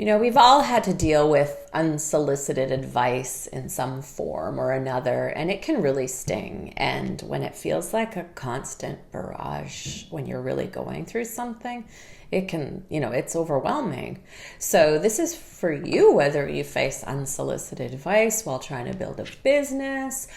We've all had to deal with unsolicited advice in some form or another, and it can really sting. And when it feels like a constant barrage, when you're really going through something, it can, it's overwhelming. So this is for you, whether you face unsolicited advice while trying to build a business,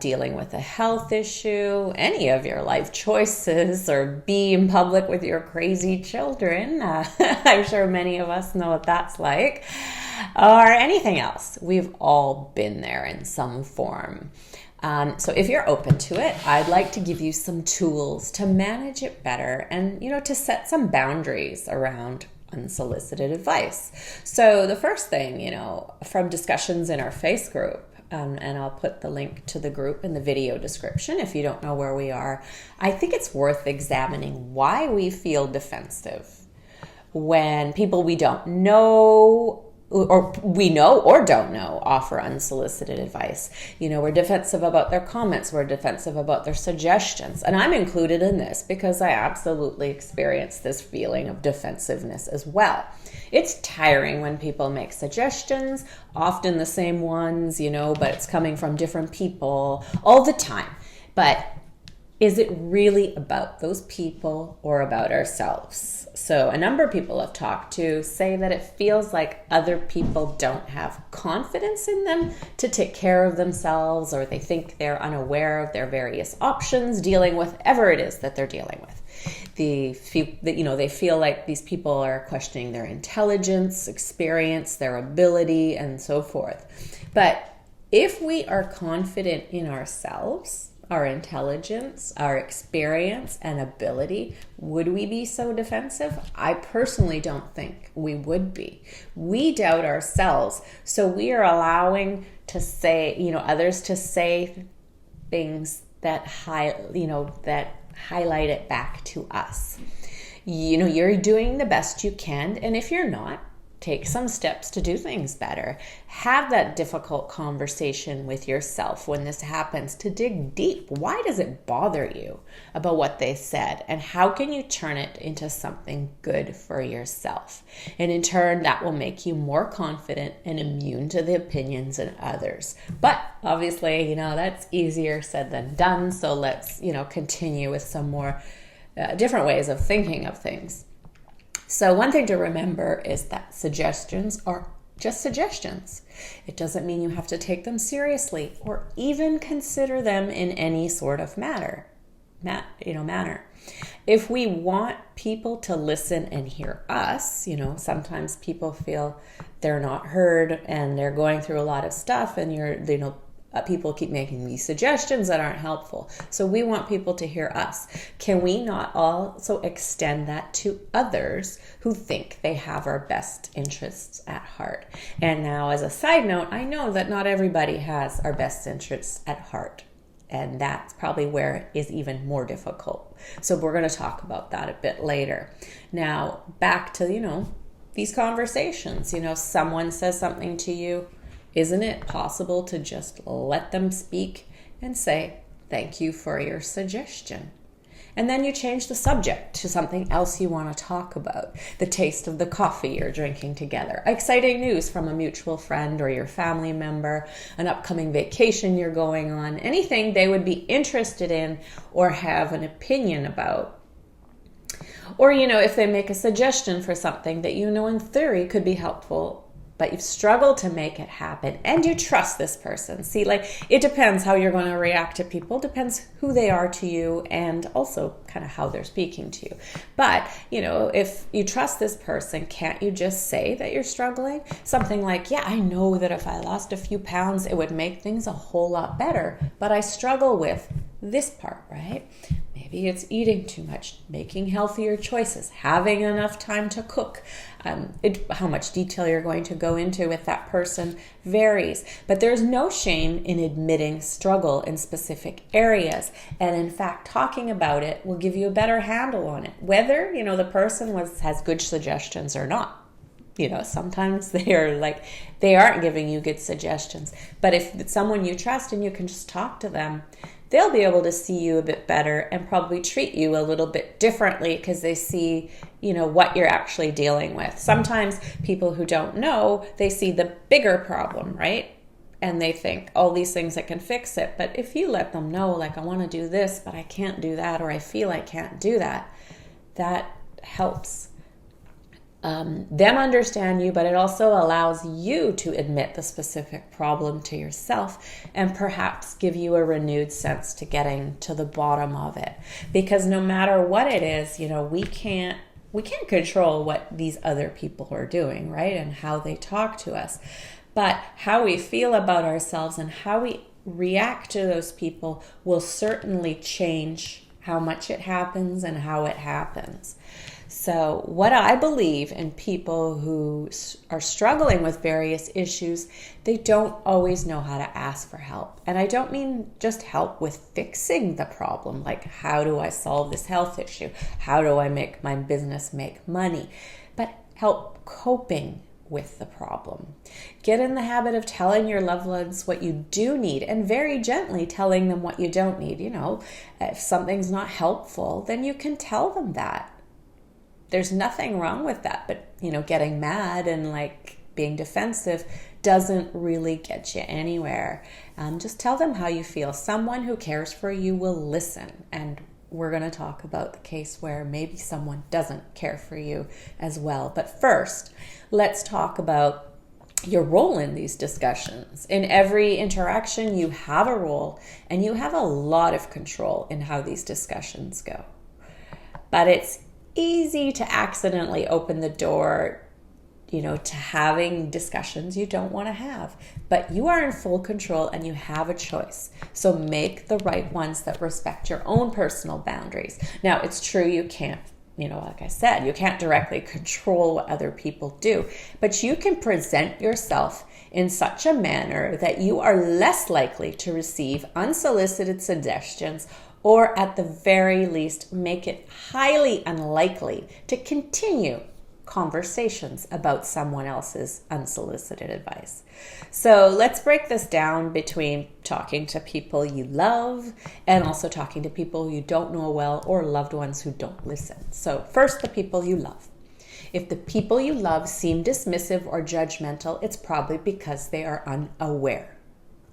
dealing with a health issue, any of your life choices, or be in public with your crazy children. I'm sure many of us know what that's like. Or anything else. We've all been there in some form. So if you're open to it, I'd like to give you some tools to manage it better and, to set some boundaries around unsolicited advice. So the first thing, from discussions in our face group, and I'll put the link to the group in the video description if you don't know where we are, I think it's worth examining why we feel defensive when people we don't know or we know or don't know offer unsolicited advice. We're defensive about their comments. We're defensive about their suggestions. And I'm included in this because I absolutely experience this feeling of defensiveness as well. It's tiring when people make suggestions, often the same ones, but it's coming from different people all the time. But is it really about those people or about ourselves? So a number of people I've talked to say that it feels like other people don't have confidence in them to take care of themselves, or they think they're unaware of their various options dealing with whatever it is that they're dealing with. They feel like these people are questioning their intelligence, experience, their ability, and so forth. But if we are confident in ourselves, our intelligence, our experience, and ability, would we be so defensive? I personally don't think we would be. We doubt ourselves, so we are allowing to say, others to say things that that highlight it back to us. You're doing the best you can, and if you're not, take some steps to do things better. Have that difficult conversation with yourself when this happens to dig deep. Why does it bother you about what they said? And how can you turn it into something good for yourself? And in turn, that will make you more confident and immune to the opinions of others. But obviously, that's easier said than done. So let's, continue with some more different ways of thinking of things. So one thing to remember is that suggestions are just suggestions. It doesn't mean you have to take them seriously or even consider them in any sort of manner. If we want people to listen and hear us, sometimes people feel they're not heard and they're going through a lot of stuff, and people keep making these suggestions that aren't helpful. So we want people to hear us. Can we not also extend that to others who think they have our best interests at heart? And now, as a side note, I know that not everybody has our best interests at heart. And that's probably where it is even more difficult. So we're going to talk about that a bit later. Now, back to, these conversations. Someone says something to you. Isn't it possible to just let them speak and say, thank you for your suggestion? And then you change the subject to something else you want to talk about. The taste of the coffee you're drinking together. Exciting news from a mutual friend or your family member. An upcoming vacation you're going on. Anything they would be interested in or have an opinion about. Or, if they make a suggestion for something that in theory could be helpful, but you've struggled to make it happen and you trust this person. See, it depends how you're going to react to people. It depends who they are to you and also kind of how they're speaking to you. But, if you trust this person, can't you just say that you're struggling? Something like, yeah, I know that if I lost a few pounds, it would make things a whole lot better, but I struggle with this part, right? Maybe it's eating too much, making healthier choices, having enough time to cook. How much detail you're going to go into with that person varies. But there's no shame in admitting struggle in specific areas. And in fact, talking about it will give you a better handle on it, whether, the person has good suggestions or not. Sometimes they aren't giving you good suggestions. But if it's someone you trust and you can just talk to them, they'll be able to see you a bit better and probably treat you a little bit differently because they see, what you're actually dealing with. Sometimes people who don't know, they see the bigger problem, right? And they think all these things that can fix it. But if you let them know, like, I want to do this, but I can't do that, or I feel I can't do that, that helps them understand you, but it also allows you to admit the specific problem to yourself and perhaps give you a renewed sense to getting to the bottom of it. Because no matter what it is, we can't control what these other people are doing, right? And how they talk to us. But how we feel about ourselves and how we react to those people will certainly change how much it happens and how it happens. So what I believe in people who are struggling with various issues, they don't always know how to ask for help. And I don't mean just help with fixing the problem, like how do I solve this health issue? How do I make my business make money? But help coping with the problem. Get in the habit of telling your loved ones what you do need and very gently telling them what you don't need. If something's not helpful, then you can tell them that. There's nothing wrong with that, but getting mad and being defensive doesn't really get you anywhere. Just tell them how you feel. Someone who cares for you will listen, and we're going to talk about the case where maybe someone doesn't care for you as well. But first, let's talk about your role in these discussions. In every interaction, you have a role, and you have a lot of control in how these discussions go. But it's easy to accidentally open the door, to having discussions you don't want to have. But you are in full control and you have a choice. So make the right ones that respect your own personal boundaries. Now, it's true you can't, like I said, you can't directly control what other people do, but you can present yourself in such a manner that you are less likely to receive unsolicited suggestions, or at the very least, make it highly unlikely to continue conversations about someone else's unsolicited advice. So let's break this down between talking to people you love and also talking to people you don't know well or loved ones who don't listen. So first, the people you love. If the people you love seem dismissive or judgmental, it's probably because they are unaware.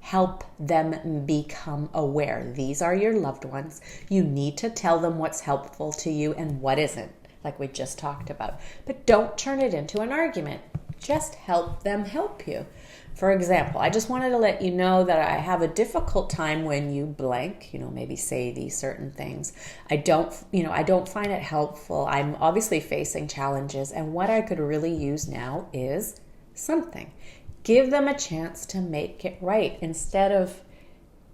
Help them become aware. These are your loved ones. You need to tell them what's helpful to you and what isn't, like we just talked about. But don't turn it into an argument. Just help them help you. For example, I just wanted to let you know that I have a difficult time when you blank, maybe say these certain things. I don't find it helpful. I'm obviously facing challenges, and what I could really use now is something. Give them a chance to make it right instead of,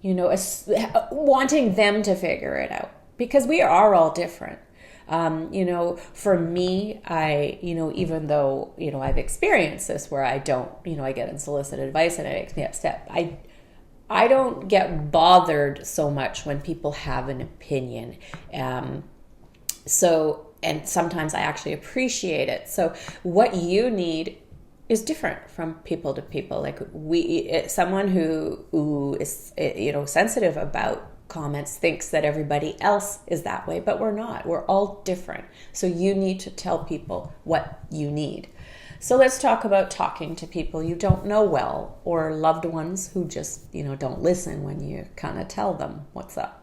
wanting them to figure it out, because we are all different. For me, even though, I've experienced this where I don't, I get unsolicited advice and it makes me upset. I don't get bothered so much when people have an opinion. And sometimes I actually appreciate it. So what you need is different from people to people. Like someone who is, sensitive about comments thinks that everybody else is that way, but we're not. We're all different. So you need to tell people what you need. So let's talk about talking to people you don't know well, or loved ones who just, don't listen when you kind of tell them what's up.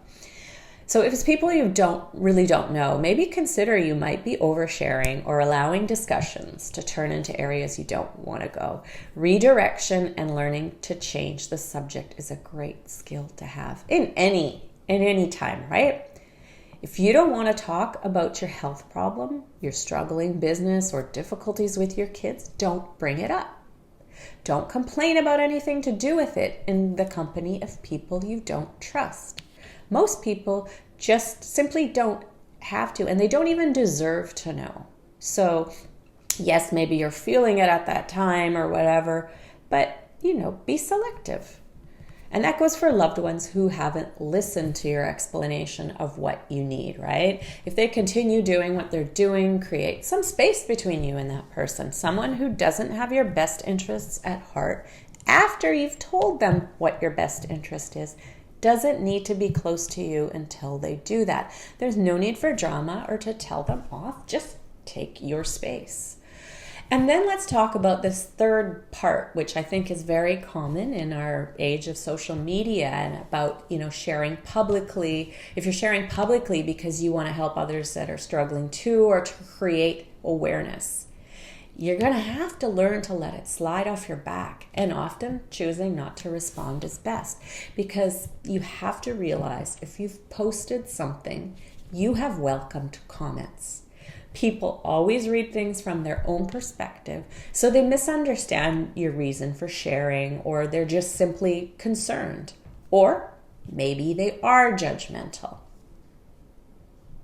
So if it's people you really don't know, maybe consider you might be oversharing or allowing discussions to turn into areas you don't want to go. Redirection and learning to change the subject is a great skill to have in any time, right? If you don't want to talk about your health problem, your struggling business, or difficulties with your kids, don't bring it up. Don't complain about anything to do with it in the company of people you don't trust. Most people just simply don't have to, and they don't even deserve to know. So yes, maybe you're feeling it at that time or whatever, but, be selective. And that goes for loved ones who haven't listened to your explanation of what you need, right? If they continue doing what they're doing, create some space between you and that person. Someone who doesn't have your best interests at heart, after you've told them what your best interest is, doesn't need to be close to you until they do that. There's no need for drama or to tell them off. Just take your space. And then let's talk about this third part, which I think is very common in our age of social media, and about, sharing publicly. If you're sharing publicly because you want to help others that are struggling too, or to create awareness, you're going to have to learn to let it slide off your back, and often choosing not to respond is best, because you have to realize if you've posted something, you have welcomed comments. People always read things from their own perspective, so they misunderstand your reason for sharing, or they're just simply concerned, or maybe they are judgmental.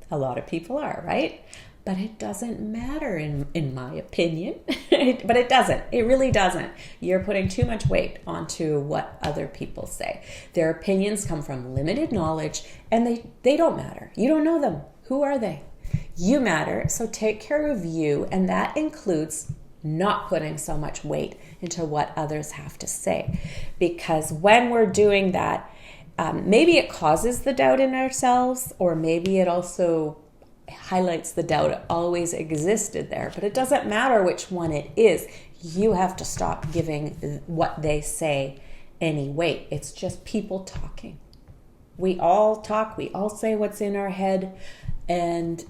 A lot of people are, right? But it doesn't matter in my opinion. But it doesn't. It really doesn't. You're putting too much weight onto what other people say. Their opinions come from limited knowledge, and they don't matter. You don't know them. Who are they? You matter, so take care of you, and that includes not putting so much weight into what others have to say. Because when we're doing that, maybe it causes the doubt in ourselves, or maybe it also highlights the doubt that always existed there. But it doesn't matter which one it is. You have to stop giving what they say any weight. It's just people talking. We all talk, we all say what's in our head, and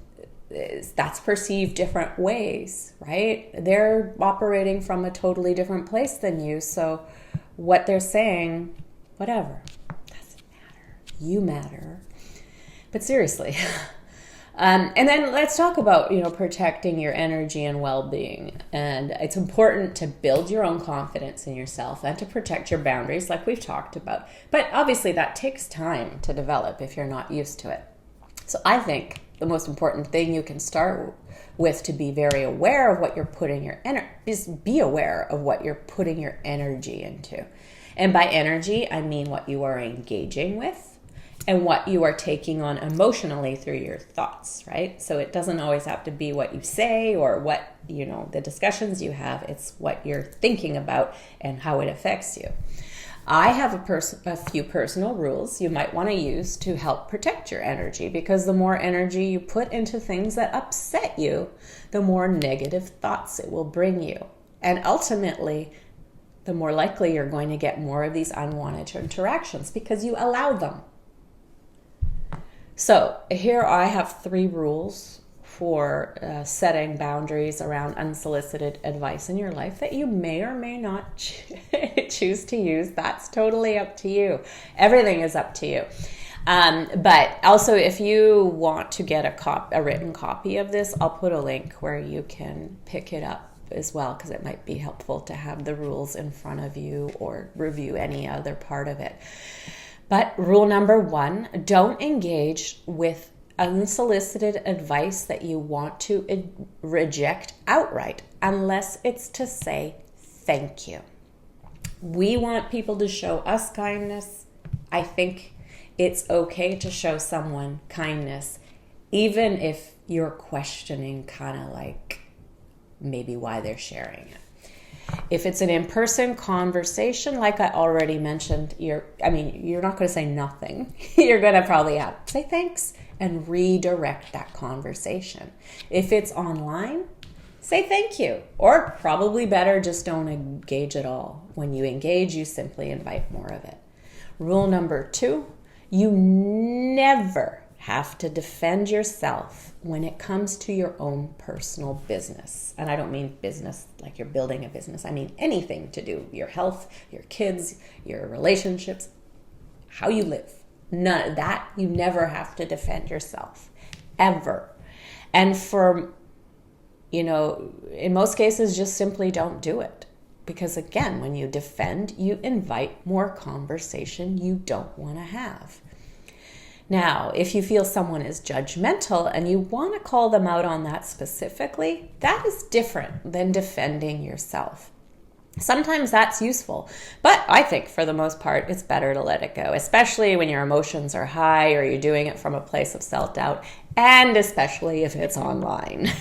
that's perceived different ways, right? They're operating from a totally different place than you, so what they're saying, whatever, doesn't matter. You matter. But seriously. And then let's talk about, protecting your energy and well-being. And it's important to build your own confidence in yourself and to protect your boundaries, like we've talked about. But obviously that takes time to develop if you're not used to it. So I think the most important thing you can start with to be very aware of what you're putting your be aware of what you're putting your energy into. And by energy, I mean what you are engaging with and what you are taking on emotionally through your thoughts, right? So it doesn't always have to be what you say or what, the discussions you have. It's what you're thinking about and how it affects you. I have a few personal rules you might want to use to help protect your energy, because the more energy you put into things that upset you, the more negative thoughts it will bring you. And ultimately, the more likely you're going to get more of these unwanted interactions because you allow them. So here I have 3 rules for setting boundaries around unsolicited advice in your life that you may or may not choose to use. That's totally up to you. Everything is up to you. But also, if you want to get a written copy of this, I'll put a link where you can pick it up as well, because it might be helpful to have the rules in front of you or review any other part of it. But rule number 1, don't engage with unsolicited advice that you want to reject outright unless it's to say thank you. We want people to show us kindness. I think it's okay to show someone kindness, even if you're questioning kind of like maybe why they're sharing it. If it's an in-person conversation, like I already mentioned, you're not going to say nothing. You're going to probably have to say thanks and redirect that conversation. If it's online, say thank you. Or probably better, just don't engage at all. When you engage, you simply invite more of it. Rule number 2, you never have to defend yourself when it comes to your own personal business. And I don't mean business like you're building a business. I mean anything to do with your health, your kids, your relationships, how you live. None of that. You never have to defend yourself, ever. And in most cases, just simply don't do it. Because again, when you defend, you invite more conversation you don't want to have. Now, if you feel someone is judgmental and you want to call them out on that specifically, that is different than defending yourself. Sometimes that's useful, but I think for the most part, it's better to let it go, especially when your emotions are high or you're doing it from a place of self-doubt, and especially if it's online.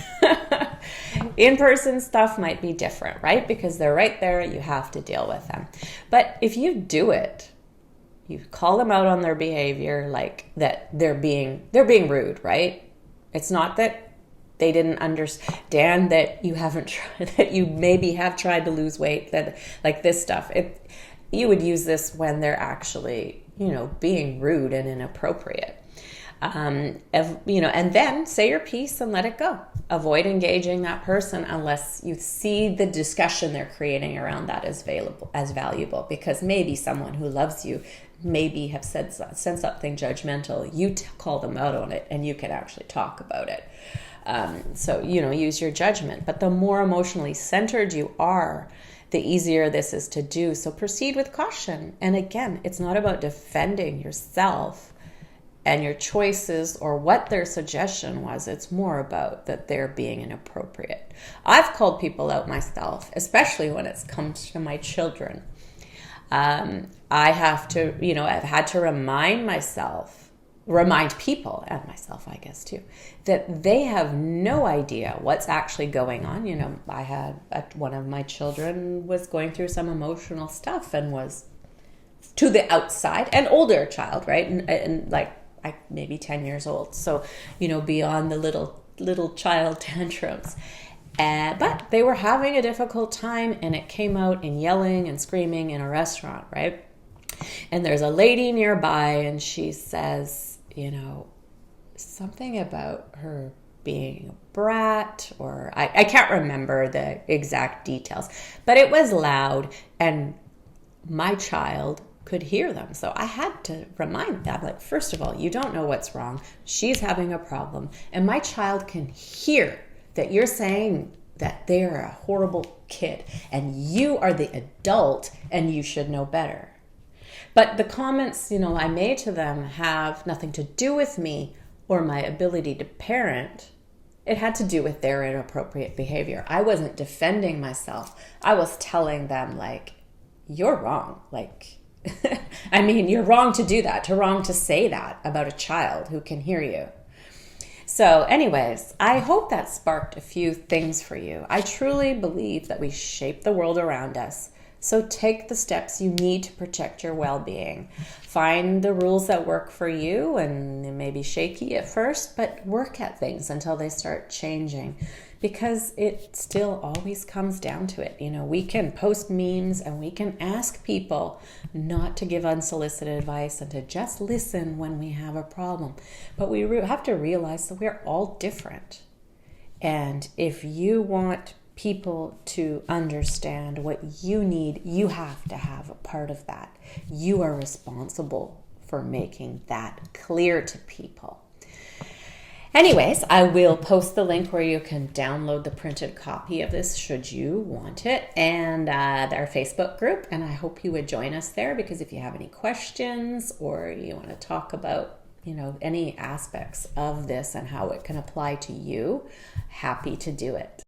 In-person stuff might be different, right? Because they're right there, you have to deal with them. But if you do it You call them out on their behavior, like that they're being rude, right? It's not that they didn't understand that you haven't tried, that you maybe have tried to lose weight, that like this stuff. You would use this when they're actually, being rude and inappropriate. And then say your piece and let it go. Avoid engaging that person unless you see the discussion they're creating around that as valuable, because maybe someone who loves you maybe have said something judgmental. You call them out on it and you can actually talk about it. So, use your judgment. But the more emotionally centered you are, the easier this is to do. So proceed with caution. And again, it's not about defending yourself and your choices or what their suggestion was. It's more about that they're being inappropriate. I've called people out myself, especially when it's comes to my children. I have to, I've had to remind people and myself, I guess too, that they have no idea what's actually going on. I had one of my children was going through some emotional stuff and was to the outside, an older child, right? And like, maybe 10 years old. So, beyond the little child tantrums. But they were having a difficult time, and it came out in yelling and screaming in a restaurant, right? And there's a lady nearby, and she says, something about her being a brat, or I can't remember the exact details, but it was loud, and my child could hear them. So I had to remind them, like, first of all, you don't know what's wrong. She's having a problem. And my child can hear that you're saying that they're a horrible kid and you are the adult and you should know better. But the comments, I made to them have nothing to do with me or my ability to parent. It had to do with their inappropriate behavior. I wasn't defending myself. I was telling them, like, you're wrong. Like, you're wrong to do that, wrong to say that about a child who can hear you. So anyways, I hope that sparked a few things for you. I truly believe that we shape the world around us. So take the steps you need to protect your well-being. Find the rules that work for you, and they may be shaky at first, but work at things until they start changing, because it still always comes down to it. We can post memes and we can ask people not to give unsolicited advice and to just listen when we have a problem. But we have to realize that we're all different. And if you want people to understand what you need, you have to have a part of that. You are responsible for making that clear to people. Anyways, I will post the link where you can download the printed copy of this should you want it, and our Facebook group. And I hope you would join us there, because if you have any questions or you want to talk about any aspects of this and how it can apply to you, happy to do it.